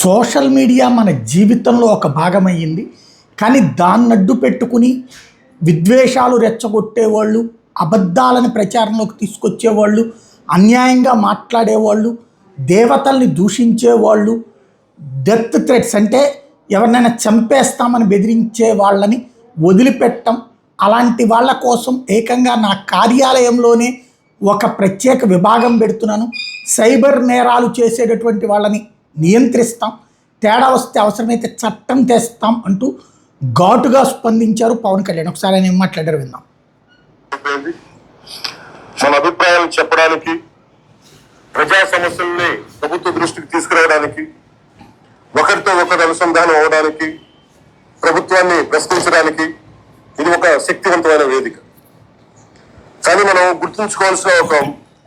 Social media మన జీవితంలో ఒక భాగమయ్యింది. కానీ దాన్నడ్డు పెట్టుకుని విద్వేషాలు రెచ్చగొట్టేవాళ్ళు, అబద్ధాలను ప్రచారంలోకి తీసుకొచ్చేవాళ్ళు, అన్యాయంగా మాట్లాడేవాళ్ళు, దేవతల్ని దూషించేవాళ్ళు, డెత్ థ్రెట్స్ అంటే ఎవరినైనా చంపేస్తామని బెదిరించే వాళ్ళని వదిలిపెట్టం. అలాంటి వాళ్ళ కోసం ఏకంగా నా కార్యాలయంలోనే ఒక ప్రత్యేక విభాగం పెడుతున్నాను. సైబర్ నేరాలు చేసేటటువంటి వాళ్ళని నియంత్రిస్తాం, తేడా వస్తే అవసరమైతే చట్టం తెస్తాం అంటూ ఘాటుగా స్పందించారు పవన్ కళ్యాణ్. ఒకసారి ఆయన ఏం మాట్లాడారు విందాం. మన అభిప్రాయాలు చెప్పడానికి, ప్రజా సమస్యల్ని ప్రభుత్వ దృష్టికి తీసుకురావడానికి, ఒకరితో ఒకరు అనుసంధానం అవడానికి, ప్రభుత్వాన్ని ప్రశ్నించడానికి ఇది ఒక శక్తివంతమైన వేదిక. కానీ మనం గుర్తుంచుకోవాల్సిన ఒక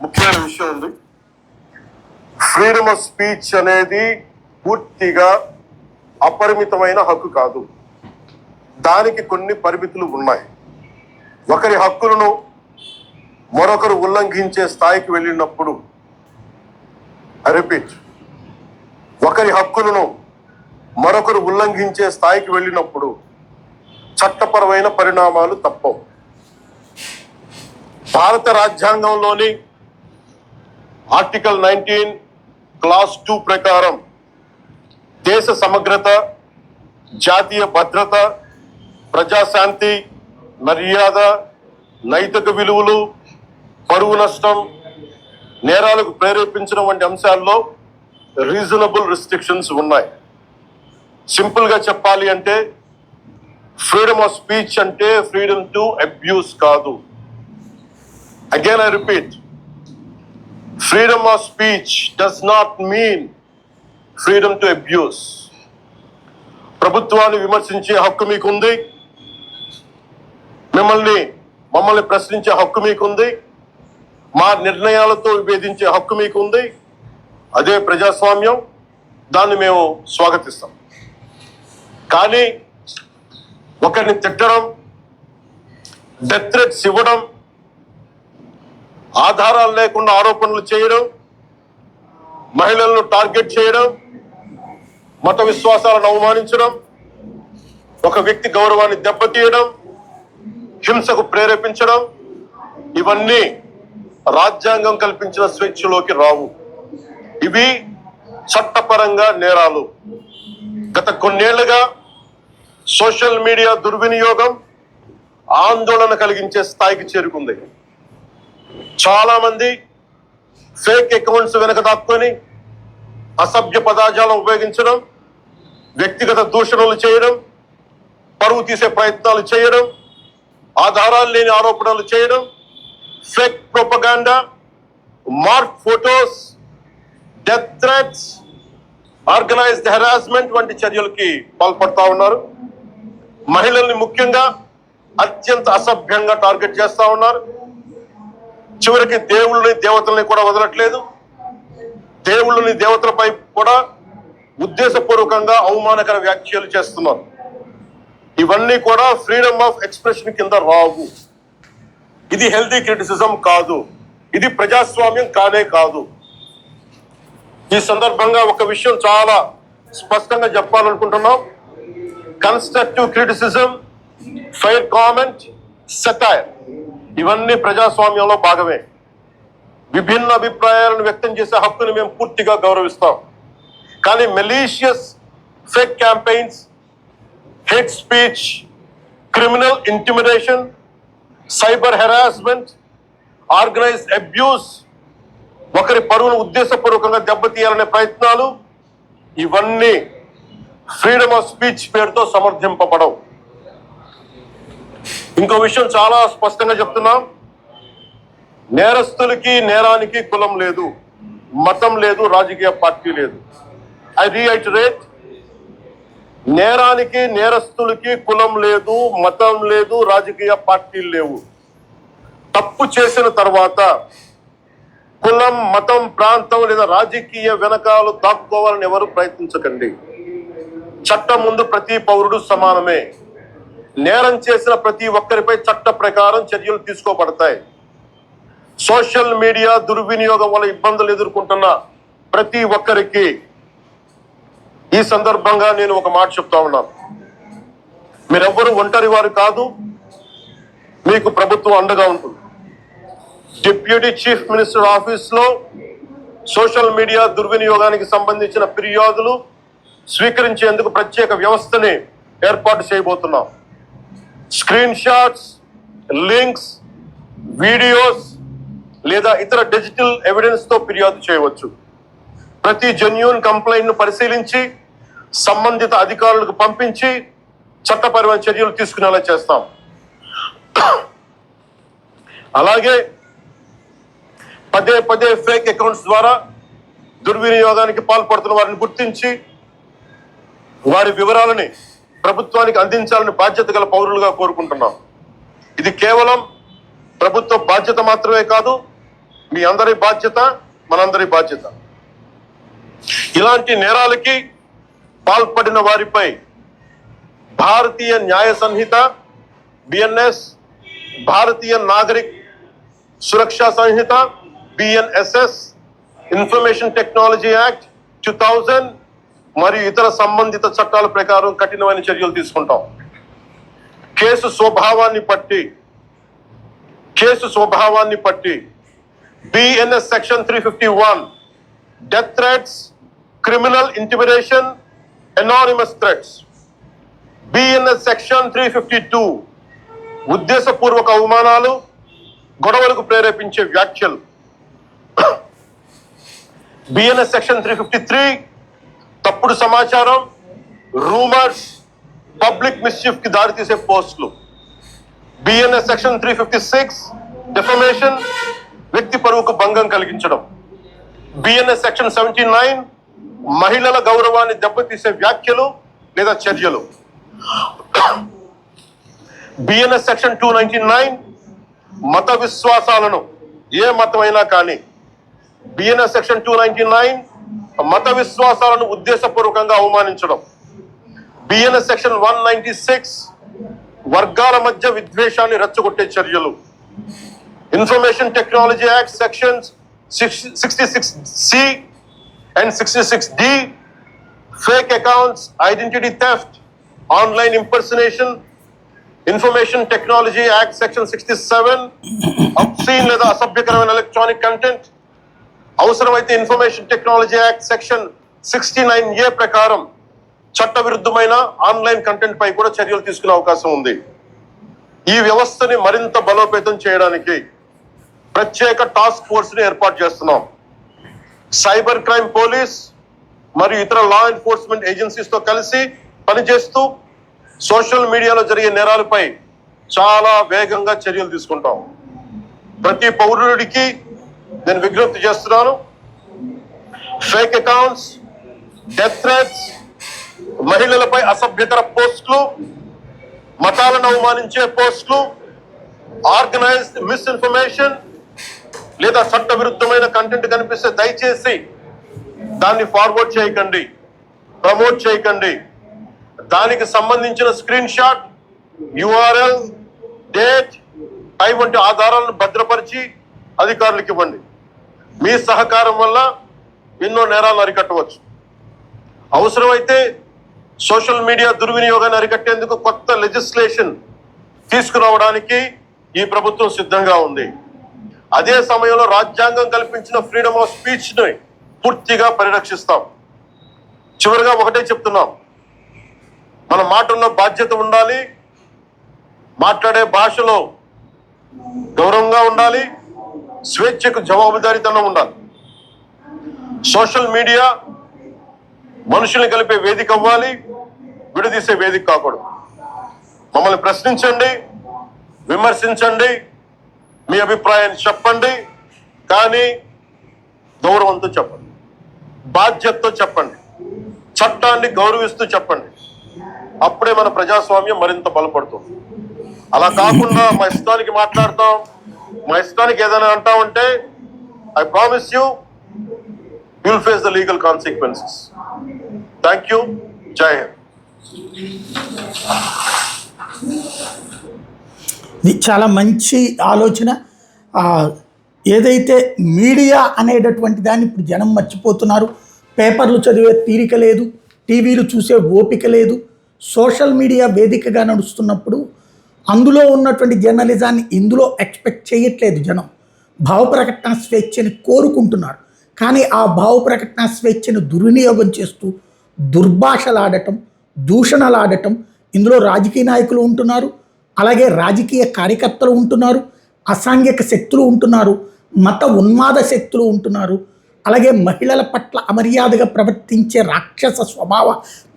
ముఖ్యమైన విషయం ఉంది. ఫ్రీడమ్ ఆఫ్ స్పీచ్ అనేది పూర్తిగా అపరిమితమైన హక్కు కాదు. దానికి కొన్ని పరిమితులు ఉన్నాయి. ఒకరి హక్కులను మరొకరు ఉల్లంఘించే స్థాయికి వెళ్ళినప్పుడు, ఐ రిపీట్, ఒకరి హక్కులను మరొకరు ఉల్లంఘించే స్థాయికి వెళ్ళినప్పుడు చట్టపరమైన పరిణామాలు తప్పవు. భారత రాజ్యాంగంలోని ఆర్టికల్ 19 క్లాస్ 2 ప్రకారం దేశ సమగ్రత, జాతీయ భద్రత, ప్రజాశాంతి, మర్యాద, నైతిక విలువలు, పరువు నష్టం, నేరాలకు ప్రేరేపించడం వంటి అంశాల్లో రీజనబుల్ రిస్ట్రిక్షన్స్ ఉన్నాయి. సింపుల్గా చెప్పాలి అంటే ఫ్రీడమ్ ఆఫ్ స్పీచ్ అంటే ఫ్రీడమ్ టు అబ్యూస్ కాదు. Again I repeat, freedom of speech does not mean freedom to abuse. ప్రభుత్వాన్ని విమర్శించే హక్కు మీకుంది, మమ్మల్ని ప్రశ్నించే హక్కు మీకుంది, మా నిర్ణయాలతో విభేదించే హక్కు మీకుంది. అదే ప్రజాస్వామ్యం, దాన్ని మేము స్వాగతిస్తాం. కానీ ఒకరిని తిట్టడం, డెత్ థ్రెట్స్ ఇవ్వడం, ఆధారాలు లేకుండా ఆరోపణలు చేయడం, మహిళలను టార్గెట్ చేయడం, మత విశ్వాసాలను అవమానించడం, ఒక వ్యక్తి గౌరవాన్ని దెబ్బతీయడం, హింసకు ప్రేరేపించడం, ఇవన్నీ రాజ్యాంగం కల్పించిన స్వేచ్ఛలోకి రావు. ఇవి చట్టపరంగా నేరాలు. గత కొన్నేళ్లుగా సోషల్ మీడియా దుర్వినియోగం ఆందోళన కలిగించే స్థాయికి చేరుకుంది. చాలా మంది ఫేక్ అకౌంట్స్ వెనక దాక్కుని అసభ్య పదాజాలం ఉపయోగించడం, వ్యక్తిగత దూషణలు చేయడం, పరువు తీసే ప్రయత్నాలు చేయడం, ఆధారాలు లేని ఆరోపణలు చేయడం, fake propaganda, mark photos, death threats, organised harassment వంటి చర్యలకి పాల్పడతా ఉన్నారు. మహిళల్ని ముఖ్యంగా అత్యంత అసభ్యంగా టార్గెట్ చేస్తా ఉన్నారు. చివరికి దేవుళ్ళని, దేవతల్ని కూడా వదలట్లేదు. దేవుళ్ళని, దేవతలపై కూడా ఉద్దేశపూర్వకంగా అవమానకర వ్యాఖ్యలు చేస్తున్నారు. ఇవన్నీ కూడా ఫ్రీడమ్ ఆఫ్ ఎక్స్ప్రెషన్ కింద రావు. ఇది హెల్తీ క్రిటిసిజం కాదు. ఇది ప్రజాస్వామ్యం కానే కాదు. ఈ సందర్భంగా ఒక విషయం చాలా స్పష్టంగా చెప్పాలనుకుంటున్నాం. Constructive criticism, fair comment, satire, ఇవన్నీ ప్రజాస్వామ్యంలో భాగమే. విభిన్న అభిప్రాయాలను వ్యక్తం చేసే హక్కుని మేము పూర్తిగా గౌరవిస్తాం. కానీ malicious fake campaigns, hate speech, criminal intimidation, cyber harassment, organised abuse, ఒకరి పరువును ఉద్దేశపూర్వకంగా దెబ్బతీయాలనే ప్రయత్నాలు, ఇవన్నీ ఫ్రీడమ్ ఆఫ్ స్పీచ్ పేరుతో సమర్థింపబడవు. ఇంకో విషయం చాలా స్పష్టంగా చెప్తున్నాం. నేరస్తులకి, నేరానికి కులం లేదు, మతం లేదు, రాజకీయ పార్టీ లేదు. ఐ రీఐటరేట్, నేరానికి, నేరస్తులకి కులం లేదు, మతం లేదు, రాజకీయ పార్టీలు లేవు. తప్పు చేసిన తర్వాత కులం, మతం, ప్రాంతం లేదా రాజకీయ వెనకాలు దాక్కోవాలని ఎవరు ప్రయత్నించకండి. చట్టం ముందు ప్రతి పౌరుడు సమానమే. నేరం చేసిన ప్రతి ఒక్కరిపై చట్ట ప్రకారం చర్యలు తీసుకోబడతాయి. సోషల్ మీడియా దుర్వినియోగం వల్ల ఇబ్బందులు ఎదుర్కొంటున్న ప్రతి ఒక్కరికి ఈ సందర్భంగా నేను ఒక మాట చెప్తా ఉన్నాను. మీరెవ్వరూ ఒంటరి వారు కాదు, మీకు ప్రభుత్వం అండగా ఉంటుంది. డిప్యూటీ చీఫ్ మినిస్టర్ ఆఫీస్లో సోషల్ మీడియా దుర్వినియోగానికి సంబంధించిన ఫిర్యాదులు స్వీకరించేందుకు ప్రత్యేక వ్యవస్థని ఏర్పాటు చేయబోతున్నాం. స్క్రీన్ షాట్స్, లింక్స్, వీడియోస్ లేదా ఇతర డిజిటల్ ఎవిడెన్స్ తో ఫిర్యాదు చేయవచ్చు. ప్రతి జెన్యూన్ కంప్లైంట్ ను పరిశీలించి సంబంధిత అధికారులకు పంపించి చట్టపరమైన చర్యలు తీసుకునేలా చేస్తాం. అలాగే పదే పదే ఫేక్ అకౌంట్స్ ద్వారా దుర్వినియోగానికి పాల్పడుతున్న వారిని గుర్తించి వారి వివరాలని ప్రభుత్వానికి అందించాలని బాధ్యత గల పౌరులుగా కోరుకుంటున్నాం. ఇది కేవలం ప్రభుత్వ బాధ్యత మాత్రమే కాదు, మీ అందరి బాధ్యత, మనందరి బాధ్యత. ఇలాంటి నేరాలకి పాల్పడిన వారిపై భారతీయ న్యాయ సంహిత బిఎన్ఎస్, భారతీయ నాగరిక్ సురక్షా సంహిత బిఎన్ఎస్ఎస్, ఇన్ఫర్మేషన్ టెక్నాలజీ యాక్ట్ 2000 మరియు ఇతర సంబంధిత చట్టాల ప్రకారం కఠినమైన చర్యలు తీసుకుంటాం. కేసు స్వభావాన్ని బట్టి BNS section 351 death threats, criminal intimidation, anonymous threats. BNS section 352 ఉద్దేశపూర్వక అవమానాలు, గొడవలకు ప్రేరేపించే వ్యాఖ్యలు. బిఎన్ఎస్ సెక్షన్ 353 తప్పుడు సమాచారం, రూమర్స్, పబ్లిక్ మిస్చీఫ్ కి దారితీసే పోస్టులు. బిఎన్ఎస్ సెక్షన్ 356 డిఫమేషన్, వ్యక్తి పరువుకు భంగం కలిగించడం. బిఎన్ఎస్ సెక్షన్ 79 మహిళల గౌరవాన్ని దెబ్బతీసే వ్యాఖ్యలు లేదా చర్యలు. బిఎన్ఎస్ సెక్షన్ 299 మత విశ్వాసాలను, ఏ మతమైనా కానీ, బిఎన్ఎస్ సెక్షన్ 299 మత విశ్వాసాలను ఉద్దేశపూర్వకంగా అవమానించడం. బిఎన్ఎస్ సెక్షన్ 196 వర్గాల మధ్య విద్వేషాన్ని రెచ్చగొట్టే చర్యలు. Information technology act sections 66C and 66D fake accounts, identity theft, online impersonation. Information technology act section 67 obscene లేదా అసభ్యకరమైన ఎలక్ట్రానిక్ కంటెంట్. అవసరమైతే information technology act section 69A ప్రకారం చట్ట విరుద్ధమైన ఆన్లైన్ కంటెంట్ పై కూడా చర్యలు తీసుకునే అవకాశం ఉంది. ఈ వ్యవస్థని మరింత బలోపేతం చేయడానికి ప్రత్యేక టాస్క్ ఫోర్స్ ని ఏర్పాటు చేస్తున్నాం. సైబర్ క్రైమ్ పోలీస్ మరియు ఇతర లా ఎన్ఫోర్స్మెంట్ ఏజెన్సీస్ తో కలిసి పనిచేస్తూ సోషల్ మీడియాలో జరిగే నేరాలపై చాలా వేగంగా చర్యలు తీసుకుంటాం. ప్రతి పౌరుడికి నేను విజ్ఞప్తి చేస్తున్నాను, ఫేక్ అకౌంట్స్, డెత్ థ్రెట్స్, మహిళలపై అసభ్యకర పోస్టులు, మతాలను అవమానించే పోస్టులు, ఆర్గనైజ్డ్ మిస్ఇన్ఫర్మేషన్ లేదా చట్ట విరుద్ధమైన కంటెంట్ కనిపిస్తే దయచేసి దాన్ని ఫార్వర్డ్ చేయకండి, ప్రమోట్ చేయకండి. దానికి సంబంధించిన screen shot, URL, date, time వంటి ఆధారాలను భద్రపరిచి అధికారులకు ఇవ్వండి. మీ సహకారం వల్ల ఎన్నో నేరాలను అరికట్టవచ్చు. అవసరమైతే సోషల్ మీడియా దుర్వినియోగాన్ని అరికట్టేందుకు కొత్త లెజిస్లేషన్ తీసుకురావడానికి ఈ ప్రభుత్వం సిద్ధంగా ఉంది. అదే సమయంలో రాజ్యాంగం కల్పించిన ఫ్రీడమ్ ఆఫ్ స్పీచ్ ని పూర్తిగా పరిరక్షిస్తాం. చివరిగా ఒకటే చెప్తున్నాం, మన మాట ఉన్న బాధ్యత ఉండాలి, మాట్లాడే భాషలో గౌరవంగా ఉండాలి, స్వేచ్ఛకు జవాబుదారీతనం ఉండాలి. సోషల్ మీడియా మనుషుల్ని కలిపే వేదిక అవ్వాలి, విడదీసే వేదిక కాకూడదు. మమ్మల్ని ప్రశ్నించండి, విమర్శించండి, మీ అభిప్రాయాన్ని చెప్పండి, కానీ గౌరవంతో చెప్పండి, బాధ్యతతో చెప్పండి, చట్టాన్ని గౌరవిస్తూ చెప్పండి. అప్పుడే మన ప్రజాస్వామ్యం మరింత బలపడుతుంది. అలా కాకుండా మా ఇష్టానికి మాట్లాడతాం, మా ఇష్టానికి ఏదైనా అంటామంటే I promise you will face the legal consequences. Thank you. జై హింద్. ఇది చాలా మంచి ఆలోచన. ఏదైతే మీడియా అనేటటువంటి దాన్ని ఇప్పుడు జనం మర్చిపోతున్నారు, పేపర్లు చదివే తీరిక లేదు, టీవీలు చూసే ఓపిక లేదు. సోషల్ మీడియా వేదికగా నడుస్తున్నప్పుడు అందులో ఉన్నటువంటి జర్నలిజాన్ని ఇందులో ఎక్స్పెక్ట్ చేయట్లేదు జనం. భావ ప్రకటన స్వేచ్ఛని కోరుకుంటున్నారు. కానీ ఆ భావ ప్రకటన స్వేచ్ఛను దుర్వినియోగం చేస్తూ దుర్భాషలాడటం, దూషణలాడటం, ఇందులో రాజకీయ నాయకులు ఉంటున్నారు, అలాగే రాజకీయ కార్యకర్తలు ఉంటున్నారు, అసాంఘిక శక్తులు ఉంటున్నారు, మత ఉన్మాద శక్తులు ఉంటున్నారు, అలాగే మహిళల పట్ల అమర్యాదగా ప్రవర్తించే రాక్షస స్వభావ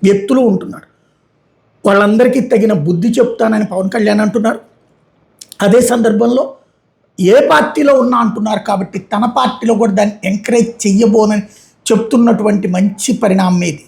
వ్యక్తులు ఉంటున్నారు. వాళ్ళందరికీ తగిన బుద్ధి చెప్తానని పవన్ కళ్యాణ్ అంటున్నారు. అదే సందర్భంలో ఏ పార్టీలో ఉన్నా అంటున్నారు కాబట్టి తన పార్టీలో కూడా దాన్ని ఎంకరేజ్ చెయ్యబోనని చెప్తున్నటువంటి మంచి పరిణామం ఇది.